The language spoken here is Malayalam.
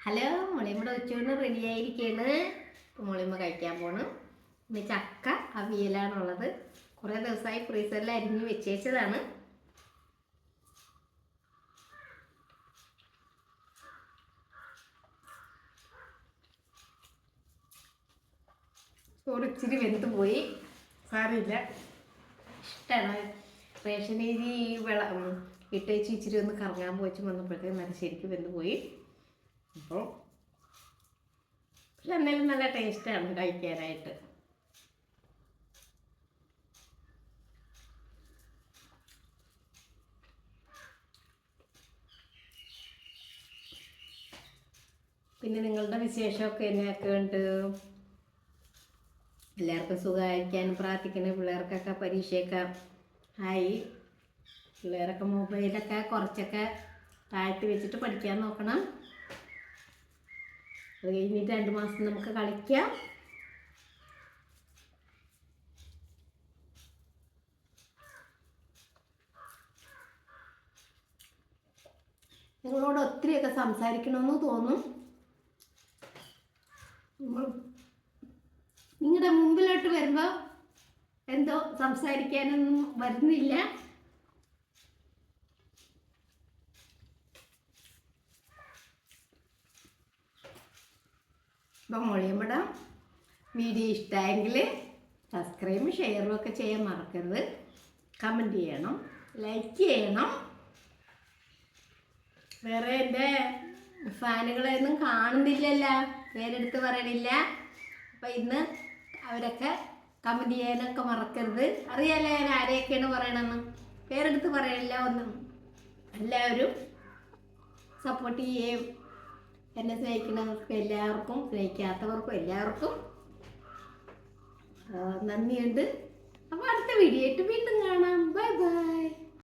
ഹലോ, മുളിയമ്മയുടെ ഉച്ചയൂണ് റെഡി ആയിരിക്കുകയാണ്. മുളിയമ്മ കഴിക്കാൻ പോണ്. ഇന്ന് ചക്ക അവിയലാണുള്ളത്. കുറേ ദിവസമായി ഫ്രീസറിൽ അരിഞ്ഞ് വെച്ചേച്ചതാണ്. ചോറ് ഇച്ചിരി വെന്ത് പോയി, സാരമില്ല, ഇഷ്ടമാണ്. റേഷൻ അരി ഇട്ടേച്ച് ഇച്ചിരി ഒന്ന് കറങ്ങാൻ പോയിച്ച് വന്നപ്പോഴത്തേക്ക് നല്ല ശരിക്കും വെന്ത് പോയി. അപ്പോൾ പക്ഷെ എന്നാലും നല്ല ടേസ്റ്റാണ് കഴിക്കാനായിട്ട്. പിന്നെ നിങ്ങളുടെ വിശേഷമൊക്കെ എന്നൊക്കെ ഉണ്ട്? എല്ലാവർക്കും സുഖമായിരിക്കാൻ പ്രാർത്ഥിക്കുന്നു. പിള്ളേർക്കൊക്കെ പരീക്ഷയൊക്കെ ആയി. പിള്ളേരൊക്കെ മൊബൈലൊക്കെ കുറച്ചൊക്കെ താഴ്ത്തി വെച്ചിട്ട് പഠിക്കാൻ നോക്കണം. അത് കഴിഞ്ഞിട്ട് 2 മാസം നമുക്ക് കളിക്കാം. നിങ്ങളോട് ഒത്തിരിയൊക്കെ സംസാരിക്കണമെന്ന് തോന്നും. നിങ്ങളുടെ മുമ്പിലോട്ട് വരുമ്പോൾ എന്തോ സംസാരിക്കാനൊന്നും വരുന്നില്ല. അപ്പം മുളിയമ്മയുടെ വീഡിയോ ഇഷ്ടമായെങ്കിൽ സബ്സ്ക്രൈബും ഷെയറും ഒക്കെ ചെയ്യാൻ മറക്കരുത്. കമൻറ്റ് ചെയ്യണം, ലൈക്ക് ചെയ്യണം. വേറെ എൻ്റെ ഫാനുകളെയൊന്നും കാണുന്നില്ലല്ലോ, പേരെടുത്ത് പറയണില്ല. അപ്പം ഇന്ന് അവരൊക്കെ കമൻറ്റ് ചെയ്യാനൊക്കെ മറക്കരുത്. അറിയാലോ ഞാൻ ആരെയൊക്കെയാണ് പറയണമെന്ന്. പേരെടുത്ത് പറയണില്ല ഒന്നും. എല്ലാവരും സപ്പോർട്ട് ചെയ്യുകയും എന്നെ സ്നേഹിക്കുന്നവർക്ക് എല്ലാവർക്കും, സ്നേഹിക്കാത്തവർക്കും എല്ലാവർക്കും നന്ദിയുണ്ട്. അപ്പോൾ അടുത്ത വീഡിയോ ആയിട്ട് വീണ്ടും കാണാം. Bye bye.